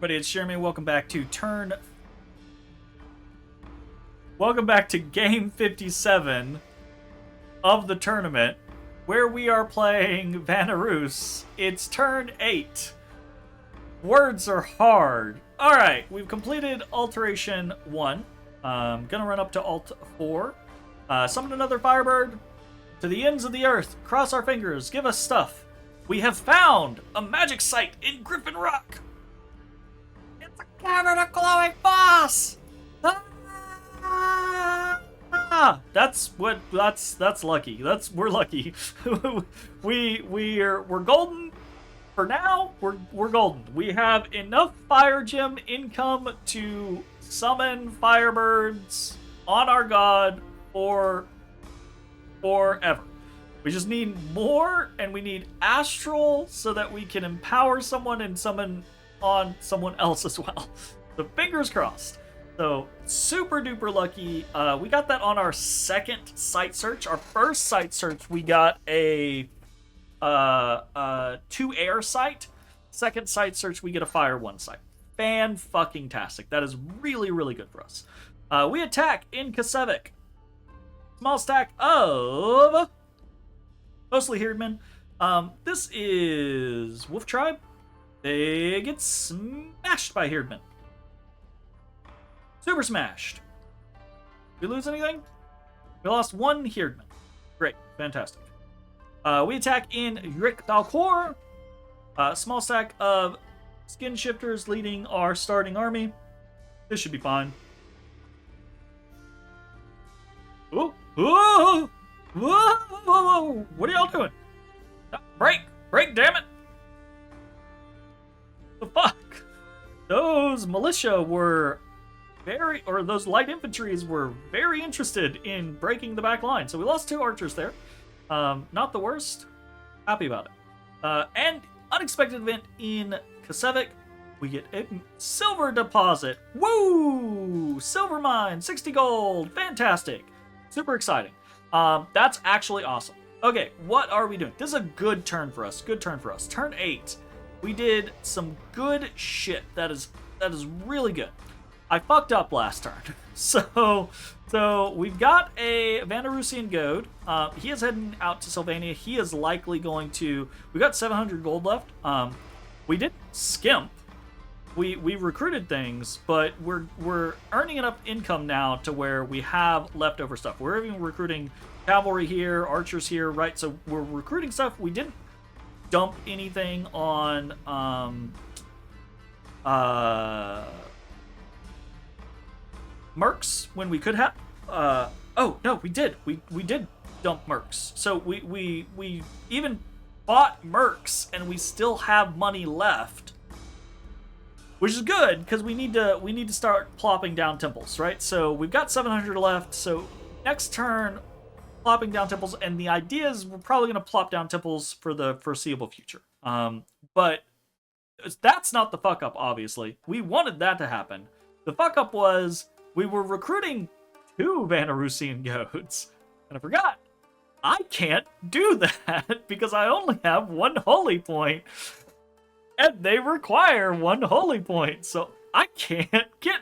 everybody, it's Jeremy. Welcome back to game 57 of the tournament, where we are playing Vanarus. It's turn 8. Words are hard. Alright, we've completed Alteration 1. Gonna run up to Alt 4. Summon another Firebird. To the ends of the earth, cross our fingers, give us stuff. We have found a magic site in Griffin Rock. It's a cavern of glowing moss. That's lucky. We're lucky. we're golden for now. We're golden. We have enough fire gem income to summon firebirds on our god for forever. We just need more, and we need astral so that we can empower someone and summon on someone else as well. So fingers crossed. So super duper lucky. We got that on our second site search. Our first site search, we got a 2-air site. Second site search, we get a fire 1 site. Fan-fucking-tastic. That is really, really good for us. We attack in Kasevik. Small stack of mostly Herdmen. This is Wolf Tribe. They get smashed by Herdmen. Super smashed. Did we lose anything? We lost 1 Herdman. Great. Fantastic. We attack in Rick Dalcor. Small stack of skin shifters leading our starting army. This should be fine. Ooh. Whoa! Whoa! What are y'all doing? Break! Damn it! The fuck? Those militia were those light infantries were very interested in breaking the back line. So we lost 2 archers there. Not the worst. Happy about it. And unexpected event in Kasevik. We get a silver deposit. Woo! Silver mine, 60 gold. Fantastic. Super exciting. That's actually awesome. Okay, what are we doing? This is a good turn for us. Turn 8. We did some good shit. That is really good. I fucked up last turn. So we've got a Vanarusian goad. He is heading out to Sylvania. He is likely going to... We got 700 gold left. We didn't skimp. We recruited things, but we're earning enough income now to where we have leftover stuff. We're even recruiting cavalry here, archers here, right? So we're recruiting stuff. We didn't dump anything on mercs when we could have. Oh no, we did. We did dump mercs. So we even bought mercs, and we still have money left, which is good because we need to start plopping down temples, right? So we've got 700 left. So next turn, plopping down temples, and the idea is we're probably going to plop down temples for the foreseeable future. But that's not the fuck up. Obviously, we wanted that to happen. The fuck up was we were recruiting 2 Vanarusian goats, and I forgot. I can't do that because I only have 1 holy point. And they require 1 holy point, so I can't get...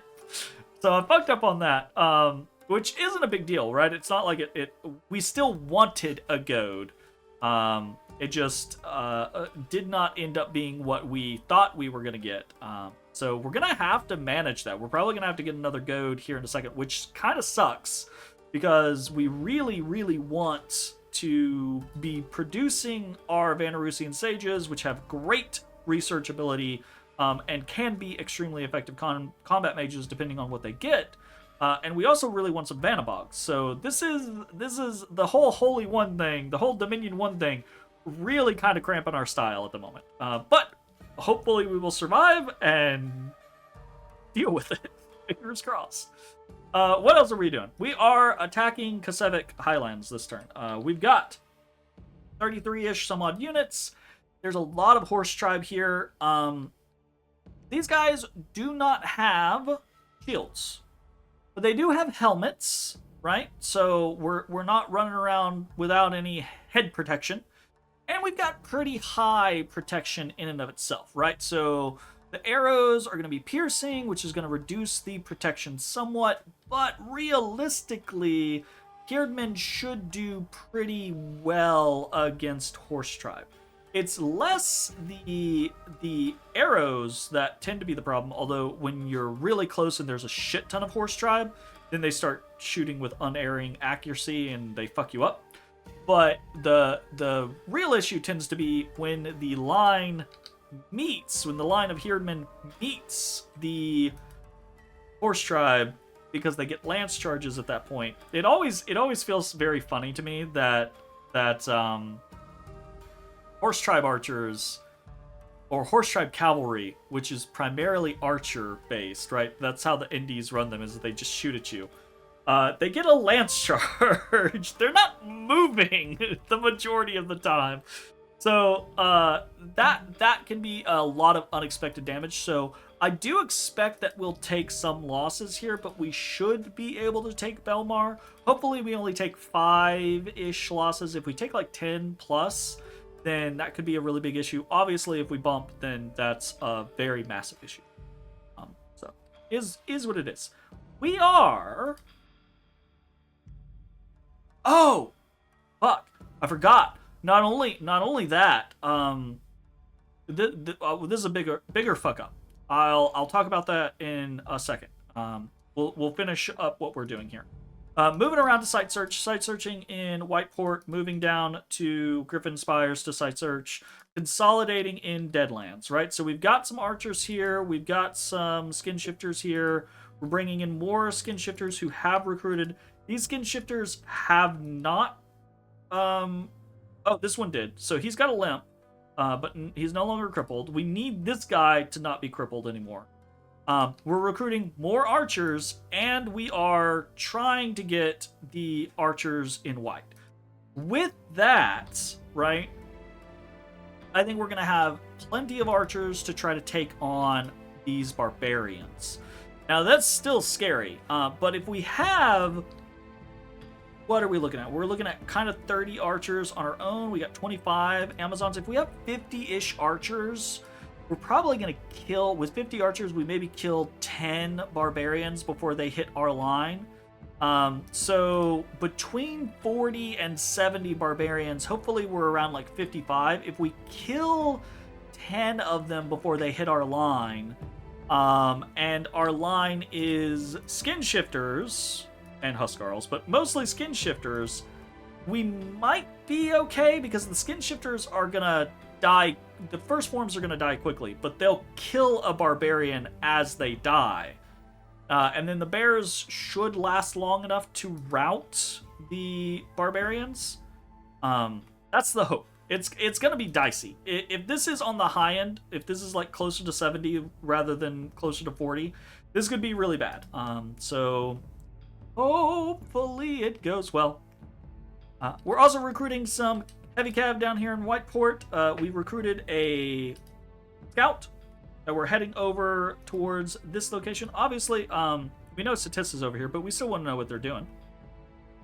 So I fucked up on that, which isn't a big deal, right? It's not like we still wanted a goad. It just did not end up being what we thought we were going to get. So we're going to have to manage that. We're probably going to have to get another goad here in a second, which kind of sucks because we really, really want to be producing our Vanarusian sages, which have great research ability and can be extremely effective combat mages depending on what they get. And we also really want some Vanabogs. So this is the whole Holy One thing, the whole Dominion 1 thing, really kind of cramping our style at the moment. But hopefully we will survive and deal with it. Fingers crossed. What else are we doing? We are attacking Kasevik Highlands this turn. We've got 33-ish some odd units. There's a lot of horse tribe here. These guys do not have shields, but they do have helmets, right? So we're not running around without any head protection. And we've got pretty high protection in and of itself, right? So The arrows are going to be piercing, which is going to reduce the protection somewhat, but realistically, Herdmen should do pretty well against Horse Tribe. It's less the arrows that tend to be the problem, although when you're really close and there's a shit ton of Horse Tribe, then they start shooting with unerring accuracy and they fuck you up. But the real issue tends to be when the line meets, when the line of Herdmen meets the Horse Tribe, because they get lance charges at that point. It always feels very funny to me that Horse Tribe archers or Horse Tribe cavalry, which is primarily archer based, right? That's how the indies run them, is that they just shoot at you. They get a lance charge. They're not moving the majority of the time. So that can be a lot of unexpected damage. So I do expect that we'll take some losses here, but we should be able to take Belmar. Hopefully we only take 5-ish losses. If we take like 10 plus, then that could be a really big issue. Obviously, if we bump, then that's a very massive issue. So is what it is. We are... Oh! Fuck. I forgot. Not only that, this is a bigger fuck up. I'll talk about that in a second. We'll finish up what we're doing here. Moving around to site searching in Whiteport, moving down to Griffin Spires to site search, consolidating in Deadlands, right? So we've got some archers here, we've got some skin shifters here. We're bringing in more skin shifters who have recruited. These skin shifters have not. Oh, this one did. So he's got a limp, but he's no longer crippled. We need this guy to not be crippled anymore. We're recruiting more archers, and we are trying to get the archers in white. With that, right, I think we're going to have plenty of archers to try to take on these barbarians. Now, that's still scary, but if we have... What are we looking at? We're looking at kind of 30 archers on our own. We got 25 Amazons. If we have 50-ish archers... We're probably going to kill, with 50 archers, we maybe kill 10 barbarians before they hit our line. So between 40 and 70 barbarians, hopefully we're around like 55. If we kill 10 of them before they hit our line, and our line is skin shifters and huskarls, but mostly skin shifters, we might be okay because the skin shifters are going to die. The first forms are going to die quickly, but they'll kill a barbarian as they die. And then the bears should last long enough to rout the barbarians. That's the hope. It's going to be dicey. If this is on the high end, if this is like closer to 70 rather than closer to 40, this could be really bad. So hopefully it goes well. We're also recruiting some heavy cav down here in Whiteport. We recruited a scout that we're heading over towards this location. Obviously, we know Satis is over here, but we still want to know what they're doing.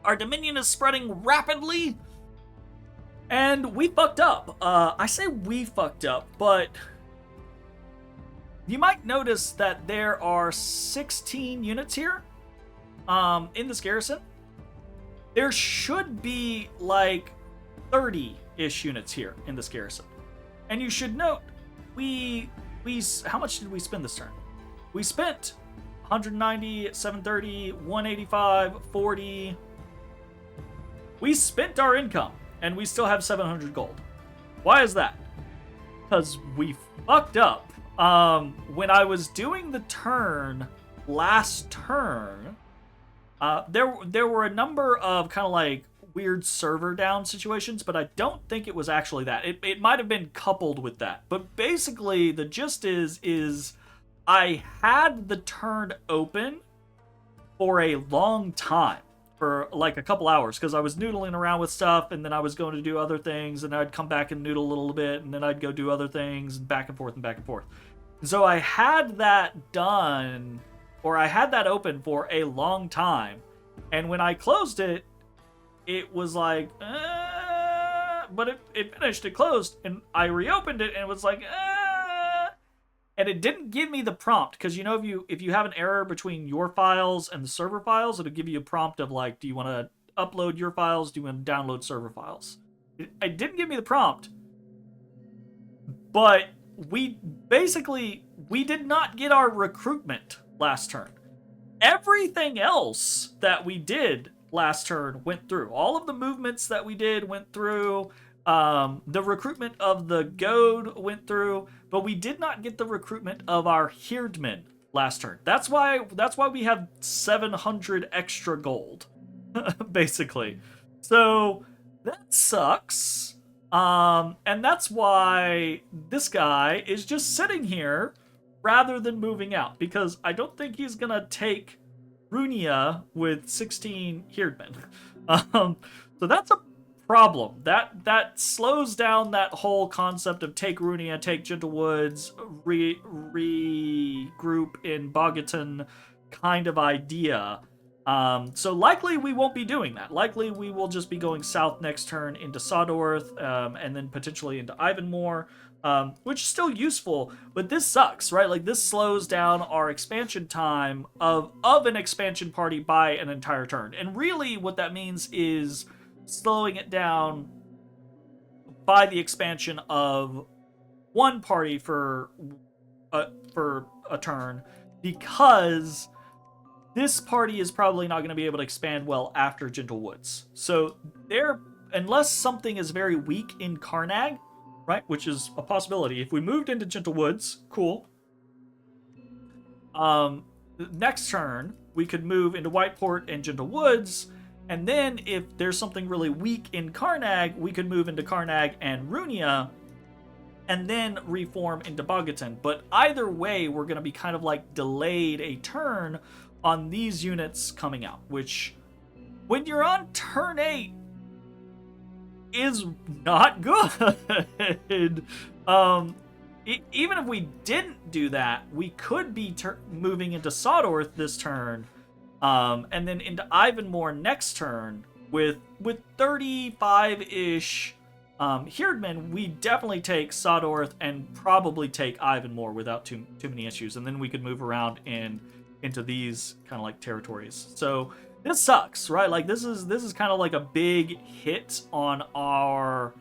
Our Dominion is spreading rapidly, and we fucked up. I say we fucked up, but you might notice that there are 16 units here in this garrison. There should be like 30-ish units here in this garrison. And you should note, we how much did we spend this turn? We spent 190, 730, 185, 40. We spent our income, and we still have 700 gold. Why is that? Because we fucked up. When I was doing the turn last turn, there were a number of kind of like weird server down situations, but I don't think it was actually that. It might have been coupled with that. But basically, the gist is I had the turn open for a long time, for like a couple hours, because I was noodling around with stuff, and then I was going to do other things, and I'd come back and noodle a little bit, and then I'd go do other things, and back and forth and back and forth. So I had that done, or I had that open for a long time, and when I closed it, it was like, but it finished, it closed, and I reopened it, and it was like, and it didn't give me the prompt, because you know, if you have an error between your files and the server files, it'll give you a prompt of like, do you want to upload your files, do you want to download server files? It didn't give me the prompt, but we did not get our recruitment last turn. Everything else that we did last turn went through. All of the movements that we did went through. The recruitment of the goad went through, but we did not get the recruitment of our Herdmen last turn. That's why we have 700 extra gold, basically. So that sucks. And that's why this guy is just sitting here rather than moving out, because I don't think he's gonna take Runia with 16 Herdmen. So that's a problem. That slows down that whole concept of take Runia, take Gentle Woods, regroup in Bogaton kind of idea. So likely we won't be doing that. Likely we will just be going south next turn into Sawdorth, and then potentially into Ivanmore, which is still useful, but this sucks, right? Like, this slows down our expansion time of an expansion party by an entire turn. And really what that means is slowing it down by the expansion of one party for a turn, because this party is probably not going to be able to expand well after Gentle Woods. So unless something is very weak in Karnag, right, which is a possibility. If we moved into Gentle Woods, cool. Next turn, we could move into Whiteport and Gentle Woods, and then if there's something really weak in Karnag, we could move into Karnag and Runia, and then reform into Bogaton. But either way, we're going to be kind of like delayed a turn on these units coming out, which, when you're on turn 8, is not good. Even if we didn't do that, we could be moving into Sawdorth this turn, and then into Ivanmore next turn with 35-ish Herdmen. We definitely take Sawdorth and probably take Ivanmore without too many issues, and then we could move around into these kind of like territories. So this sucks, right? Like, this is kind of like a big hit on our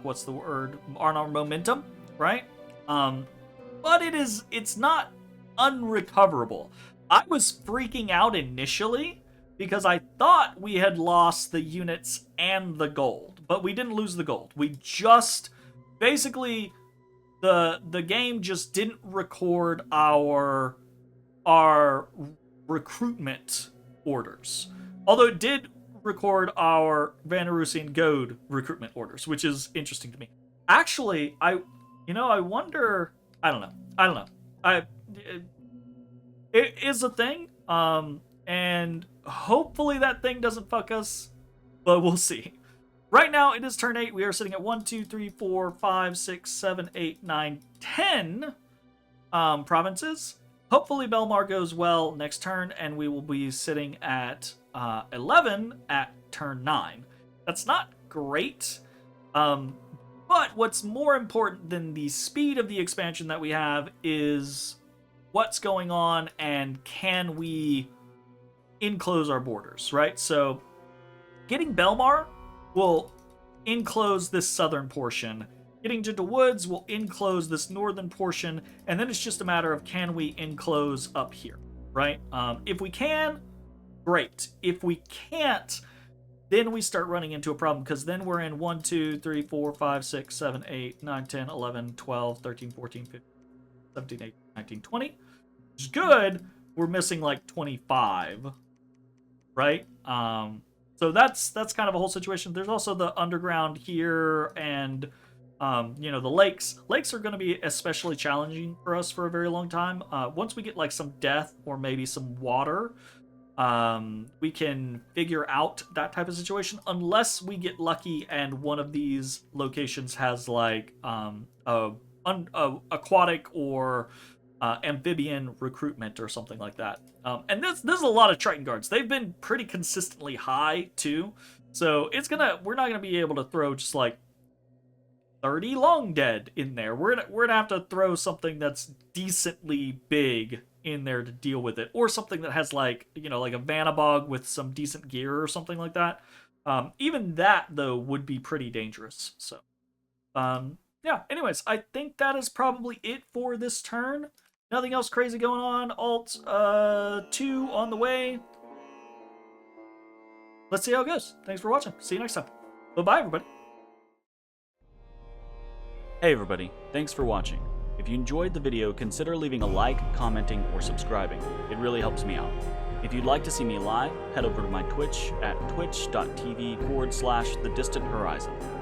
what's the word? On our momentum, right? But it's not unrecoverable. I was freaking out initially because I thought we had lost the units and the gold, but we didn't lose the gold. We just basically the game just didn't record our recruitment orders. Although it did record our Vanarusian Goad recruitment orders, which is interesting to me. Actually, I wonder. I don't know. It is a thing, and hopefully that thing doesn't fuck us, but we'll see. Right now, it is turn 8. We are sitting at 1, 2, 3, 4, 5, 6, 7, 8, 9, 10 provinces. Hopefully Belmar goes well next turn, and we will be sitting at 11 at turn 9. That's not great, but what's more important than the speed of the expansion that we have is what's going on, and can we enclose our borders, right? So getting Belmar will enclose this southern portion. Getting Gentle Woods will enclose this northern portion, and then it's just a matter of, can we enclose up here, right? If we can, great. If we can't, then we start running into a problem, because then we're in 1, 2, 3, 4, 5, 6, 7, 8, 9, 10, 11, 12, 13, 14, 15, 17, 18, 19, 20. Which is good. We're missing like 25, right? So that's kind of a whole situation. There's also the underground here, and the lakes. Lakes are going to be especially challenging for us for a very long time. Once we get like some death or maybe some water, we can figure out that type of situation, unless we get lucky and one of these locations has like aquatic or amphibian recruitment or something like that. And this is a lot of Triton guards. They've been pretty consistently high too, so we're not gonna be able to throw just like 30 long dead in there. We're gonna have to throw something that's decently big in there to deal with it, or something that has like a Vanabog with some decent gear or something like that. Even that though would be pretty dangerous. So, yeah. Anyways, I think that is probably it for this turn. Nothing else crazy going on. Alt 2 on the way. Let's see how it goes. Thanks for watching. See you next time. Bye-bye, everybody. Hey everybody, thanks for watching. If you enjoyed the video, consider leaving a like, commenting, or subscribing. It really helps me out. If you'd like to see me live, head over to my Twitch at twitch.tv/thedistanthorizon.